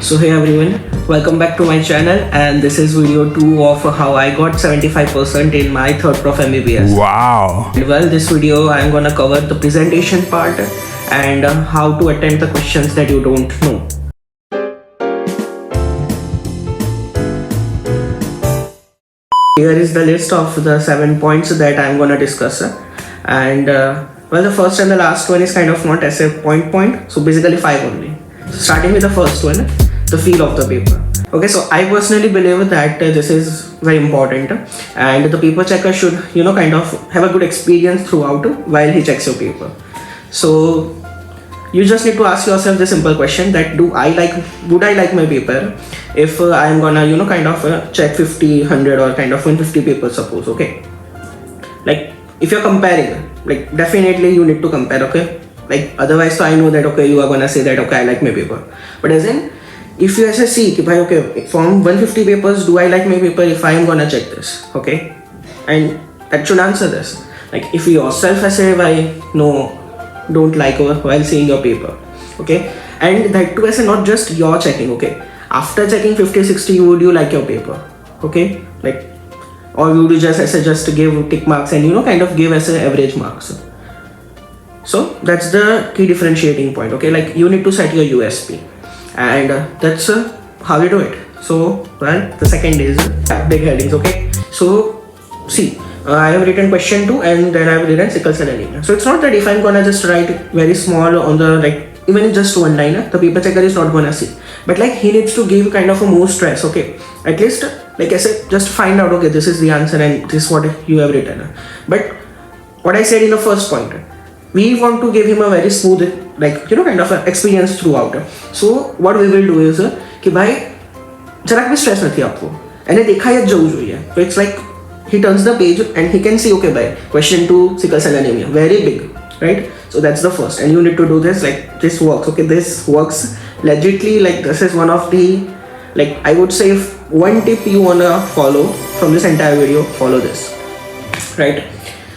So hey everyone, welcome back to my channel, and this is video 2 of how I got 75% in my third Proff MBBS. Wow. Well, this video I am gonna cover the presentation part and how to attempt the questions that you don't know. Here is the list of the 7 points that I am gonna discuss, and well, the first and the last one is kind of not essay point, so basically 5 only. So starting with the first one, the feel of the paper. Okay, so I personally believe that this is very important, and the paper checker should kind of have a good experience throughout while he checks your paper. So you just need to ask yourself the simple question that would I like my paper if I'm gonna kind of check 50, 100 or kind of 150 papers, suppose. Okay, like if you're comparing, like definitely you need to compare. Okay, like otherwise, so I know that okay, you are gonna say that okay, I like my paper, but as in if you see okay, from 150 papers, do I like my paper if I am gonna check this? Okay, and that should answer this. Like if you yourself say why no, don't like while seeing your paper. Okay, and that too as not just your checking. Okay, after checking 50, 60, would you like your paper? Okay, like, or would you just give tick marks and kind of give as average marks? So that's the key differentiating point. Okay, like you need to set your USP, and that's how you do it. So well, the second is big headings. Okay, so see, I have written question 2 and then I have written sickle cell anemia. So it's not that if I'm gonna just write very small on the, like even in just one line, the paper checker is not gonna see, but like he needs to give kind of a more stress. Okay, at least like I said, just find out okay, this is the answer and this is what you have written. But what I said in the first point, we want to give him a very smooth, like kind of experience throughout. So what we will do is कि भाई जरा भी stress नहीं आपको, ऐने देखा या जाऊ जो है. So it's like he turns the page and he can see okay, by question 2 sickle cell anemia, very big, right? So that's the first, and you need to do this. Like this works. Okay, this works legitly. Like this is one of the, like I would say, if one tip you wanna follow from this entire video, follow this, right?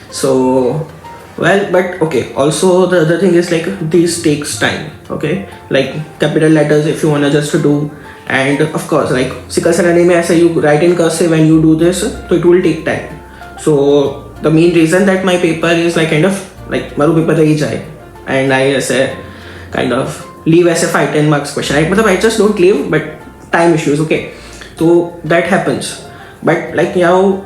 So well, but okay, also the other thing is like this takes time. Okay, like capital letters if you wanna just do, and of course like sickle cell anemia, say you write in cursive and you do this, so it will take time. So the main reason that my paper is like kind of like maru paper rahi jai, and I say kind of leave as a 5-10 marks question, right? But I just don't leave, but time issues. Okay, so that happens, but like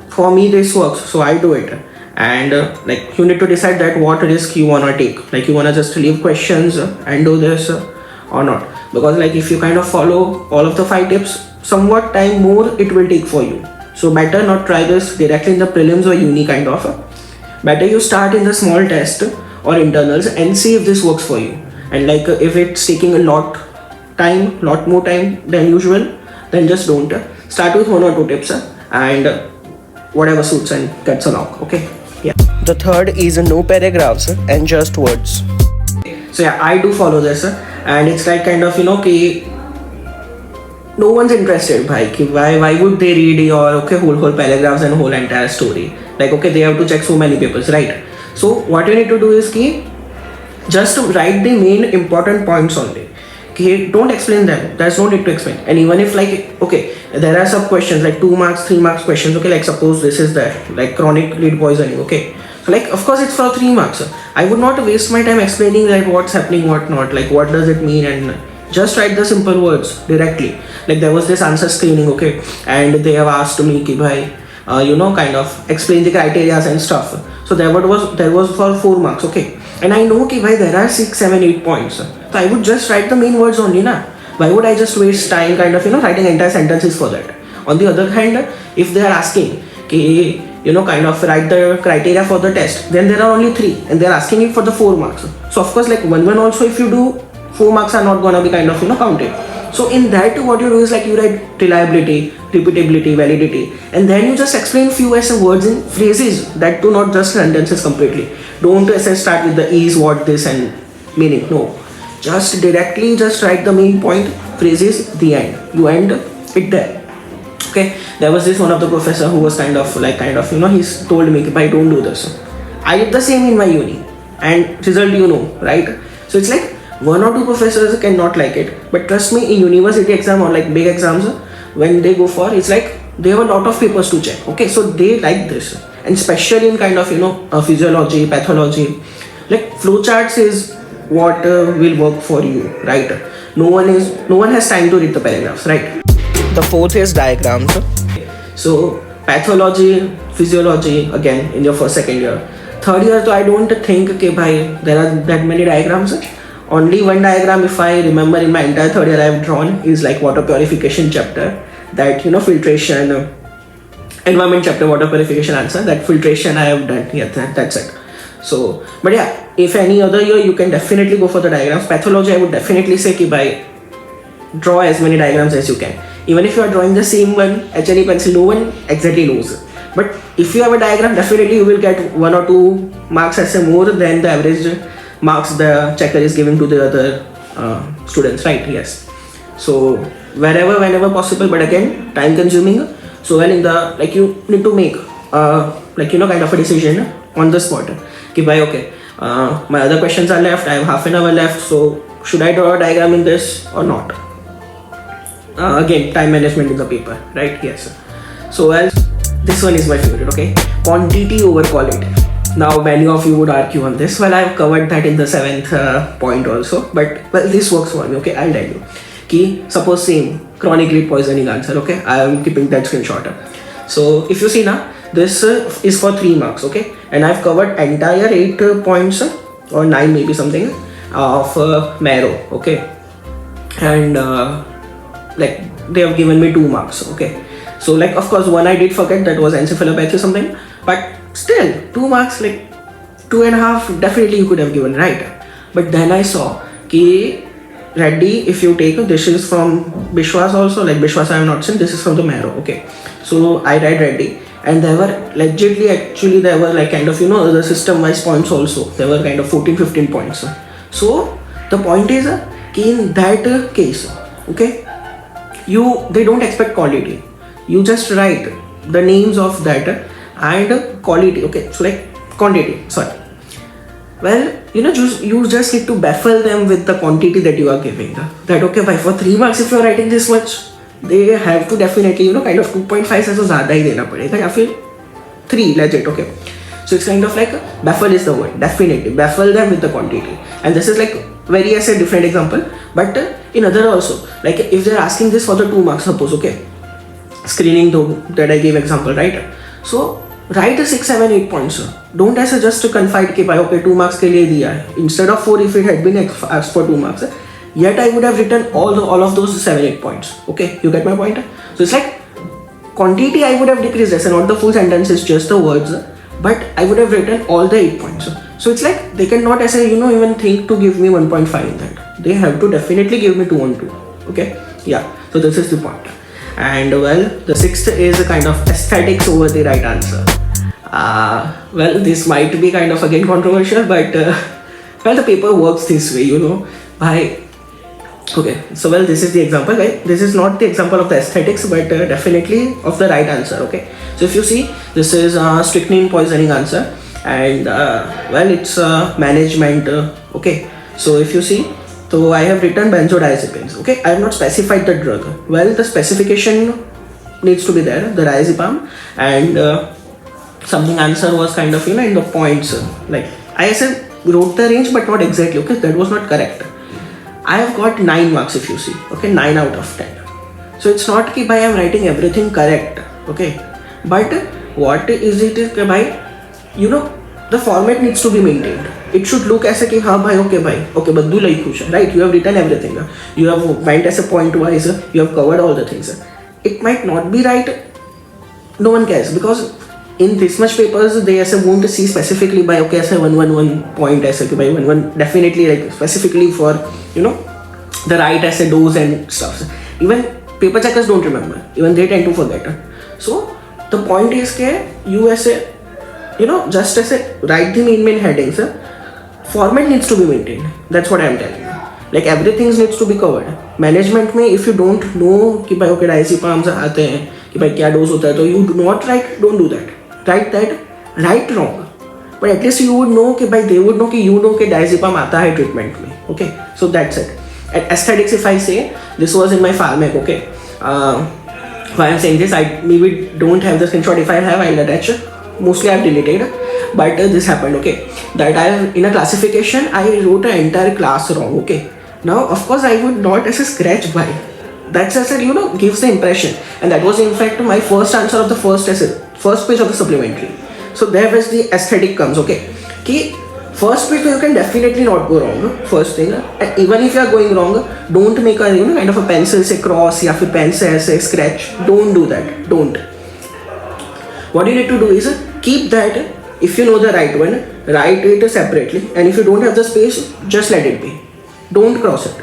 for me this works, so I do it. And like you need to decide that what risk you wanna take, like you wanna just leave questions and do this or not, because like if you kind of follow all of the 5 tips, somewhat time more it will take for you. So better not try this directly in the prelims or uni kind of. Better you start in the small test or internals and see if this works for you. And like if it's taking a lot more time than usual, then just don't. Start with 1 or 2 tips and whatever suits and gets along. Okay. Yeah. The third is no paragraphs and just words. So yeah, I do follow this, and it's like kind of no one's interested why would they read your whole paragraphs and whole entire story. Like okay, they have to check so many papers, right? So what you need to do is just write the main important points only. Don't explain them, there's no need to explain. And even if like okay, there are some questions like 2 marks, 3 marks questions, okay, like suppose this is there, like chronic lead poisoning. Okay, so like of course it's for 3 marks. I would not waste my time explaining like what's happening, what not, like what does it mean, and just write the simple words directly. Like there was this answer screening, okay, and they have asked me ki bhai kind of explain the criteria and stuff. So there was for 4 marks. Okay, and I know ki bhai there are 6, 7, 8 points, so I would just write the main words only na. Why would I just waste time kind of writing entire sentences for that? On the other hand, if they are asking ki kind of write the criteria for the test, then there are only 3 and they are asking it for the 4 marks. So of course like one also, if you do 4 marks are not gonna be kind of counted. So in that what you do is like you write reliability, repeatability, validity, and then you just explain few as words and phrases that do not just sentences completely. Don't start with the is, what, this and meaning. No, just directly just write the main point, phrases, the end. You end it there. Okay, there was this one of the professor who was kind of he's told me I don't do this. I did the same in my uni and result right? So it's like One or two professors cannot like it, but trust me, in university exam or like big exams, when they go for, it's like they have a lot of papers to check. Okay, so they like this, and especially in kind of physiology, pathology, like flowcharts is what will work for you, right? No one has time to read the paragraphs, right? The fourth is diagrams. So pathology, physiology, again in your first, second year. Third year, so I don't think okay, bhai, there are that many diagrams. Only one diagram, if I remember, in my entire third year I have drawn is like water purification chapter. That filtration, environment chapter, water purification answer. That filtration I have done. Yeah, that's it. So, but yeah, if any other year you can definitely go for the diagrams. Pathology, I would definitely say ki bhai, draw as many diagrams as you can. Even if you are drawing the same one, HNE pencil, no one exactly knows. But if you have a diagram, definitely you will get 1 or 2 marks as a more than the average marks the checker is giving to the other students, right? Yes. So whenever possible, but again, time consuming. So when in the, like, you need to make kind of a decision on the spot. Ki bhai, okay, my other questions are left, I have half an hour left, so should I draw a diagram in this or not? Again, time management in the paper, right? Yes. So well, this one is my favorite, okay? Quantity over quality. Now many of you would argue on this. Well, I have covered that in the 7th point also, but well, this works for me, okay? I'll tell you. Ki, suppose same chronic lead poisoning answer, okay? I am keeping that screenshot. So if you see now, this is for 3 marks, okay? And I've covered entire 8 points or 9 maybe something of marrow, okay? And like they have given me 2 marks, okay? So like, of course, one I did forget, that was encephalopathy or something, but still 2 marks, like 2.5 definitely you could have given, right? But then I saw ki Reddy, if you take, this is from Bishwas also, like Bishwas I have not seen, this is from the marrow, okay? So I read Reddy, and there were legitly, actually there were like kind of the system wise points also, there were kind of 14-15 points. So the point is in that case, okay, they don't expect quality, you just write the names of that and quality, okay? So like quantity, sorry. Well, you just need to baffle them with the quantity that you are giving. That okay, by for 3 marks, if you are writing this much, they have to definitely kind of 2.5 से तो ज़्यादा ही देना पड़ेगा या फिर 3 legit, okay? So it's kind of like baffle is the word, definitely baffle them with the quantity. And this is like very as a different example, but in other also, like if they're asking this for the 2 marks, suppose, okay, screening though that I gave example, right? So write 6, 7, 8 points. Don't as a just to confide कि भाई okay 2 marks के लिए दिया है. Instead of 4, if it had been asked for 2 marks, yet I would have written all of those 7, 8 points. Okay, you get my point? So it's like quantity I would have decreased as not the full sentence, is just the words, but I would have written all the 8 points. So it's like they cannot as a even think to give me 1.5 in that. They have to definitely give me 2 on 2. Okay, yeah. So this is the point. And well, the 6th is a kind of aesthetics over the right answer. Well, this might be kind of again controversial, but well, the paper works this way, okay, so well, this is the example, right? This is not the example of the aesthetics, but definitely of the right answer, okay? So if you see, this is strychnine poisoning answer, and well, it's management, okay? So if you see, so I have written benzodiazepines, okay? I have not specified the drug. Well, the specification needs to be there, the diazepam, and something answer was kind of in the points, like I said wrote the range but not exactly, okay? That was not correct. I have got 9 marks if you see, okay? 9 out of 10. So it's not that I am writing everything correct, okay? But what is it is by the format needs to be maintained. It should look as a okay baddu like khush, right? You have written everything, you have went as a point wise, you have covered all the things. It might not be right, no one cares, because in this much papers they won't see specifically by okay as a 111 point as a by 11 definitely like specifically for the right as a dose and stuff. Even paper checkers don't remember, even they tend to forget. So the point is that you as a just as a write the main headings, format needs to be maintained. That's what I am telling you. Like everything needs to be covered. Management में if you don't know कि भाई okay diazepams आते हैं कि भाई क्या dose होता है, तो you do not write, don't do that. Write that, write wrong. But at least you would know कि भाई they would know कि you know कि diazepam आता है treatment में. Okay, so that's it. And aesthetics, if I say, this was in my pharmac. Okay, why I'm saying this, I maybe don't have the screenshot. If I have, I'll attach. Mostly I've deleted, but this happened. Okay, that I in a classification I wrote an entire class wrong. Okay, now of course I would not as a scratch by. That's as a gives the impression, and that was in fact my first answer of the first essay, first page of the supplementary. So there was the aesthetic comes. Okay, key first page you can definitely not go wrong. First thing, and even if you are going wrong, don't make a kind of a pencil say cross या फिर pen से ऐसे scratch. Don't do that. Don't. What you need to do is keep that. If you know the right one, write it separately, and if you don't have the space, just let it be. Don't cross it.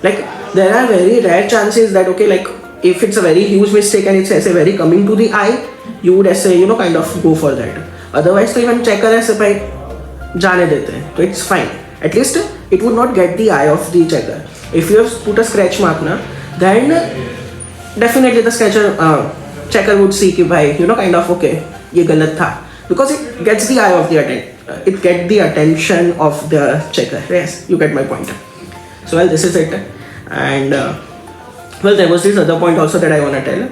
Like there are very rare chances that okay, like if it's a very huge mistake and it's as a very coming to the eye, you would as a kind of go for that. Otherwise, तो even checker ऐसे भाई जाने देते हैं, तो it's fine. At least it would not get the eye of the checker. If you have put a scratch mark na, then definitely the checker would see कि भाई kind of okay ये गलत था, because it gets the eye of the attention of the checker. Yes, you get my point. So well, this is it, and well, there was this other point also that I want to tell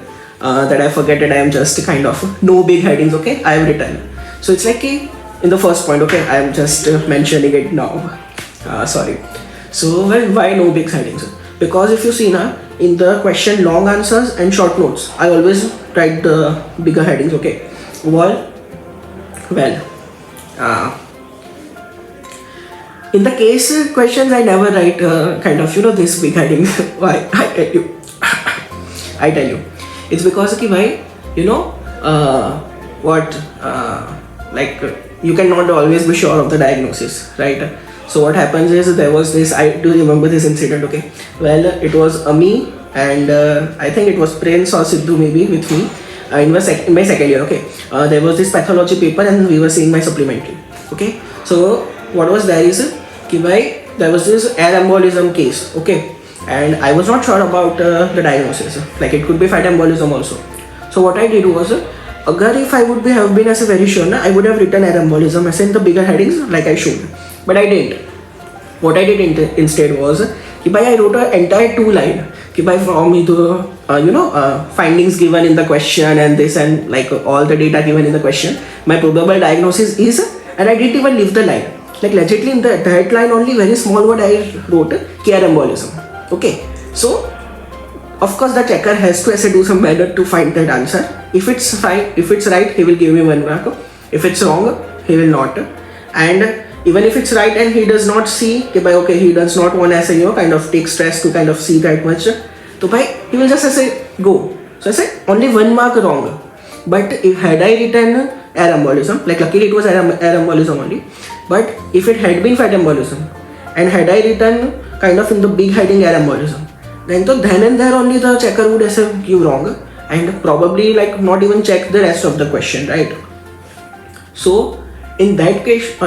that I forget it. I am just kind of no big headings. Okay, I have written. So it's like in the first point. Okay, I am just mentioning it now. Sorry. So well, why no big headings? Because if you see now in the question long answers and short notes, I always write the bigger headings. Okay, well, in the case questions, I never write kind of this big heading. Why? I tell you, it's because कि भाई like you cannot always be sure of the diagnosis, right? So what happens is there was this. I do remember this incident. Okay, well, it was me and I think it was Prince or Sidhu maybe with me in my second year. Okay, there was this pathology paper and we were seeing my supplementary. Okay, so what was there is there was this air embolism case. Okay, and I was not sure about the diagnosis. Like it could be fat embolism also. So what I did was, if I would have been as a very sure, I would have written air embolism as in the bigger headings like I should. But I didn't. What I did instead was, I wrote an entire 2-line. From the findings given in the question and this and like all the data given in the question, my probable diagnosis is, and I didn't even leave the line. Like legitimately in that line only very small word I wrote, air embolism. Okay, so of course the checker has to do some method to find that answer. If it's right, he will give me 1 mark. If it's wrong, he will not. And even if it's right and he does not see, okay, he does not want to kind of take stress to kind of see that much, so he will just go. So I say only 1 mark wrong. But if had I written air embolism, like luckily it was air embolism only, but if it had been fat embolism and had I written kind of in the big heading air embolism, then and there only the checker would give wrong and probably like not even check the rest of the question, right? So in that case,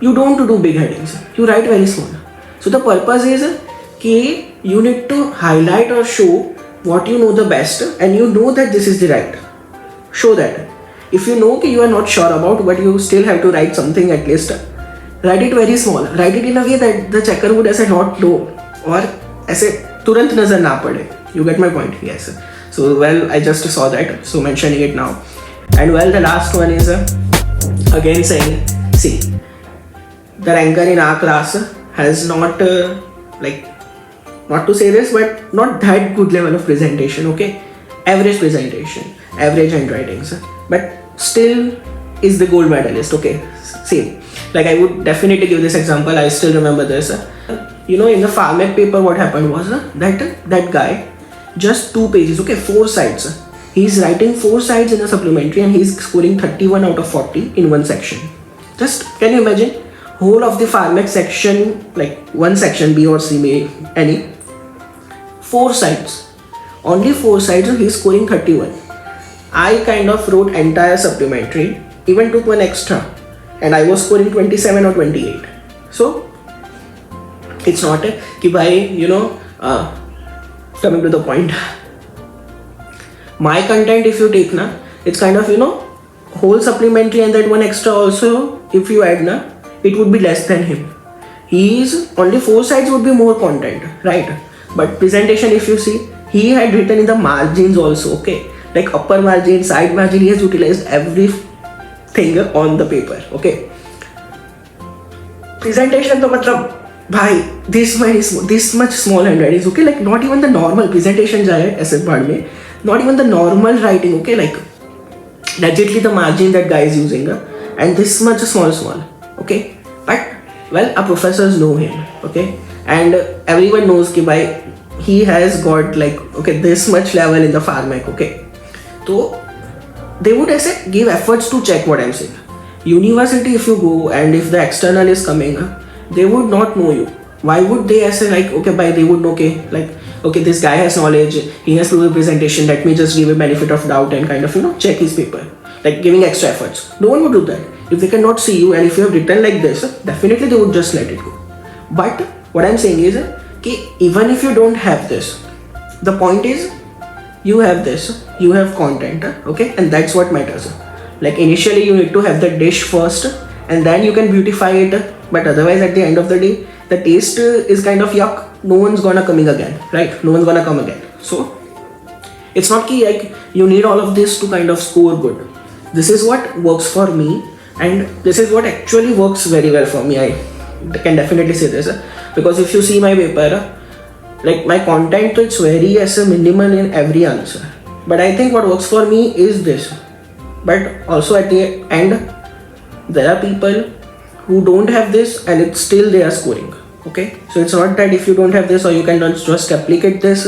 you don't do big headings, you write very small. So the purpose is you need to highlight or show what you know the best and you know that this is the right. Show that. If you know you are not sure about, but you still have to write something at least, write it very small. Write it in a way that the checker would not know or turant nazar na pade. You get my point? Yes. So well, I just saw that, so mentioning it now. And well, the last one is again saying, see, the ranker in our class has not not to say this, but not that good level of presentation. Okay, average presentation, average handwritings, but still is the gold medalist. Okay, same. Like I would definitely give this example. I still remember this. In the pharmac paper, what happened was that guy, just 2 pages. Okay, 4 sides. He's writing 4 sides in a supplementary and he's scoring 31 out of 40 in 1 section. Just can you imagine? Whole of the pharmac section, like 1 section B or C, may any 4 sides, only 4 sides, and he's scoring 31. I kind of wrote entire supplementary, even took 1 extra, and I was scoring 27 or 28. So it's not coming to the point. My content, if you take it's kind of whole supplementary and that 1 extra also, if you add it would be less than him. only 4 sides would be more content, right? But presentation, if you see, he had written in the margins also, okay? Like upper margin, side margin, he has utilized everything on the paper, okay? Presentation तो मतलब भाई this much small handwriting is okay, like not even the normal presentation जाए ऐसे part में, not even the normal writing, okay, like legitly the margin that guy is using, and this much small, okay, but well, our professors know him, okay, and everyone knows कि भाई he has got like okay this much level in the pharmac, okay, so they would ऐसे give efforts to check what I'm saying. University, if you go and if the external is coming, they would not know you. Why would they say like okay by they would know okay like okay this guy has knowledge, he has proven presentation, let me just give a benefit of doubt and kind of check his paper, like giving extra efforts. No one would do that. If they cannot see you and if you have written like this, definitely they would just let it go. But what I'm saying is कि even if you don't have this, the point is you have this, you have content, okay, and that's what matters. Like initially you need to have the dish first and then you can beautify it, but otherwise at the end of the day the taste is kind of yuck, no one's gonna coming again, right? No one's gonna come again. So it's not key like you need all of this to kind of score good. This is what works for me and this is what actually works very well for me. I can definitely say this because if you see my paper, like my content, it's very as a minimal in every answer, but I think what works for me is this. But also at the end there are people who don't have this and it's still they are scoring, okay, so it's not that if you don't have this or you cannot just replicate this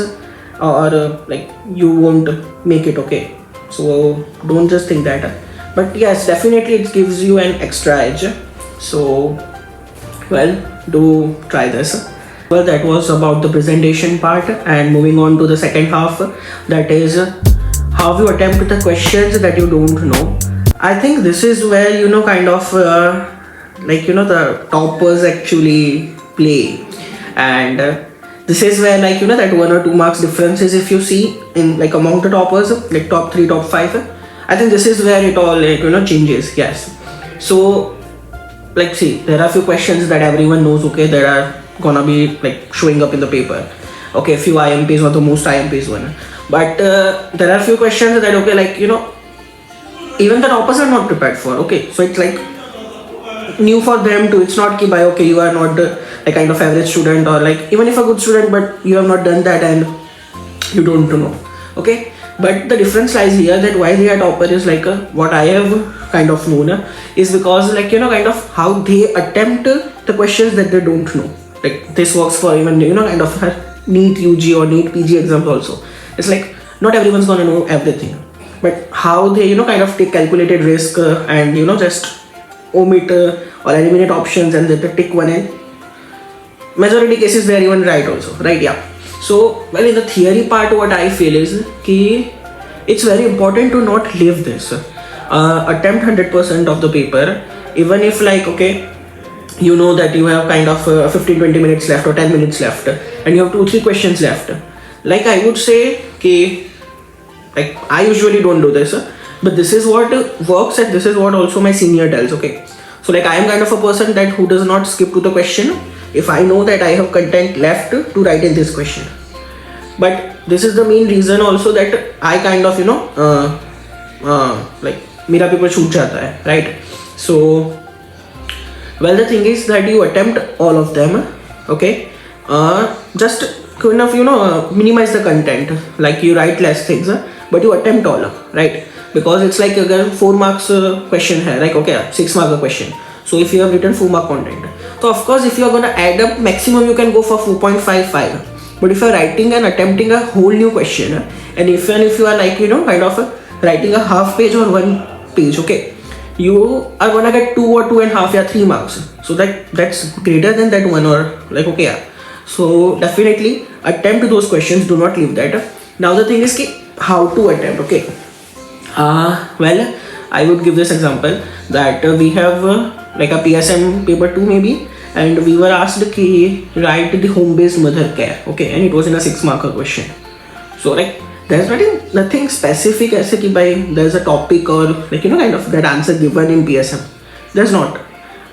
or like you won't make it, okay, so don't just think that, but yes, definitely it gives you an extra edge. So well, do try this. Well, that was about the presentation part, and moving on to the second half, that is how you attempt the questions that you don't know. I think this is where kind of like the toppers actually play, and this is where like that 1 or 2 marks differences if you see in like among the toppers, like top 3, top 5. I think this is where it all like changes. Yes, so like see, there are few questions that everyone knows, okay, that are gonna be like showing up in the paper, okay, few IMPs or the most IMPs one, but there are few questions that okay like even the toppers are not prepared for, okay, so it's like new for them too. It's not ki by okay you are not a kind of average student or like even if a good student but you have not done that and you don't know, okay, but the difference lies here that why they are topper is like what I have kind of known is because like kind of how they attempt the questions that they don't know. Like this works for even kind of NEET UG or NEET PG exams also. It's like not everyone's gonna know everything, but how they kind of take calculated risk and just omit or eliminate options and then tick one in majority cases they are even right also, right? Yeah. So well, in the theory part what I feel is ki it's very important to not leave this, attempt 100% of the paper, even if like okay you know that you have kind of 15-20 minutes left or 10 minutes left and you have 2-3 questions left. Like I would say ki like I usually don't do this, but this is what works and this is what also my senior tells, okay. So like I am kind of a person that who does not skip to the question if I know that I have content left to write in this question. But this is the main reason also that I kind of like mera paper shoot jata hai, right? So well, the thing is that you attempt all of them, okay, just kind of minimize the content, like you write less things but you attempt all, right? Because it's like a 4 marks question hai, like okay 6 mark question, so if you have written 4 mark content, so of course if you are gonna add up maximum you can go for 4.55, but if you are writing and attempting a whole new question and even if you are like kind of writing a half page or 1 page, okay, you are gonna get 2 or 2.5 or 3 marks, so that's greater than that one or like okay, yeah. So definitely attempt those questions, do not leave that. Now the thing is ki how to attempt, okay. Well, I would give this example that we have like a PSM paper 2 maybe, and we were asked to write the home based mother care, okay, and it was in a 6 marker question. So like there's nothing specific as ki by there's a topic or like kind of that answer given in PSM, there's not,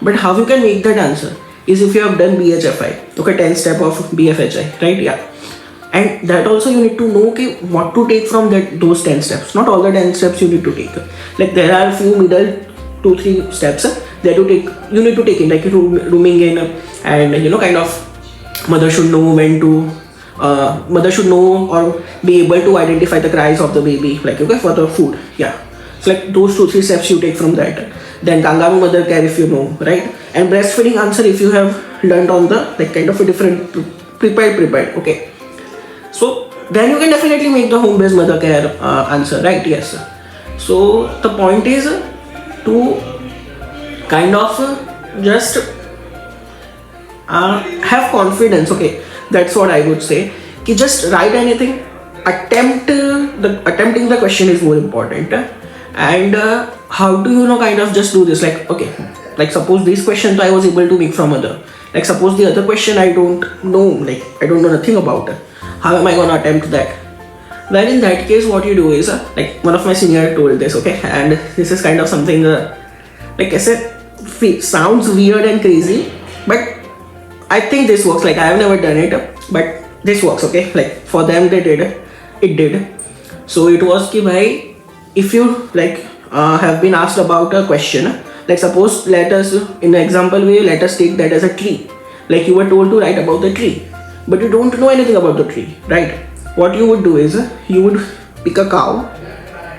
but how you can make that answer is if you have done BHFI, okay, 10 step of BFHI, right? Yeah. And that also you need to know okay, what to take from those 10 steps. Not all the 10 steps you need to take. Like there are a few middle 2-3 steps that you need to take in, like rooming in, and kind of mother should know when to mother should know or be able to identify the cries of the baby, like okay, for the food. Yeah, so like those 2-3 steps you take from that. Then kangaroo mother care if you know, right? And breastfeeding answer if you have learned on the like kind of a different prepared. Okay, so then you can definitely make the home-based mother care answer, right? Yes. So the point is to kind of just have confidence. Okay, that's what I would say. Ki just write anything. Attempting the question is more important. And how do you kind of just do this? Like okay, like suppose these questions I was able to make from other. Like suppose the other question I don't know, like I don't know nothing about. How am I gonna attempt that? Well, in that case, what you do is like one of my senior told this, okay, and this is kind of something like I said, sounds weird and crazy, but I think this works. Like I have never done it, but this works. Okay, like for them it did. So it was ki bhai, if you like have been asked about a question, like suppose let us in an example way, let us take that as a tree. Like you were told to write about the tree, but you don't know anything about the tree, right? What you would do is you would pick a cow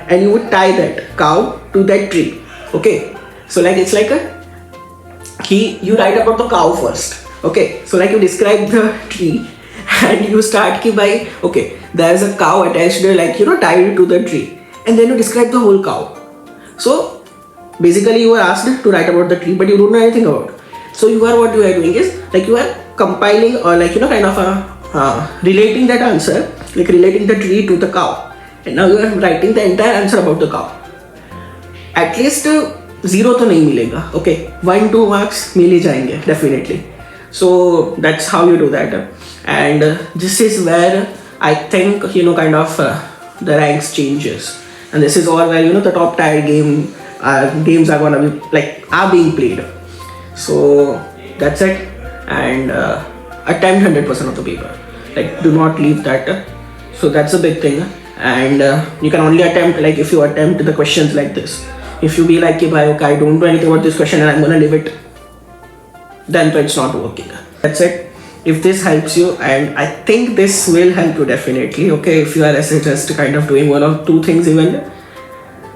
and you would tie that cow to that tree. Okay, so like it's like you write about the cow first. Okay, so like you describe the tree and you start ki by okay, there's a cow attached like tied to the tree, and then you describe the whole cow. So basically you were asked to write about the tree, but you don't know anything about it. So what you are doing is like you are compiling or like kind of relating that answer, like relating the tree to the cow, and now you are writing the entire answer about the cow. At least 0 तो नहीं मिलेगा. Okay, 1-2 marks मिल ही जाएंगे definitely. So that's how you do that, and this is where I think kind of the ranks changes, and this is all where the top tier games are gonna be like are being played. So that's it, and attempt 100% of the paper. Like do not leave that. So that's a big thing, and you can only attempt like if you attempt the questions like this. If you be like, okay, I don't know anything about this question and I'm gonna leave it, then it's not working. That's it. If this helps you, and I think this will help you definitely, okay, if you are just kind of doing 1 or 2 things even,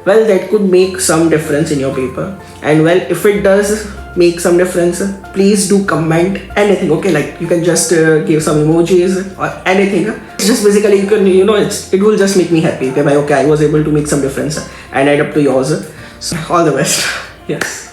well, that could make some difference in your paper. And well, if it does make some difference, please do comment anything, okay, like you can just give some emojis or anything. It's just basically you can, it will just make me happy. Okay, I was able to make some difference and add up to yours. So all the best. Yes.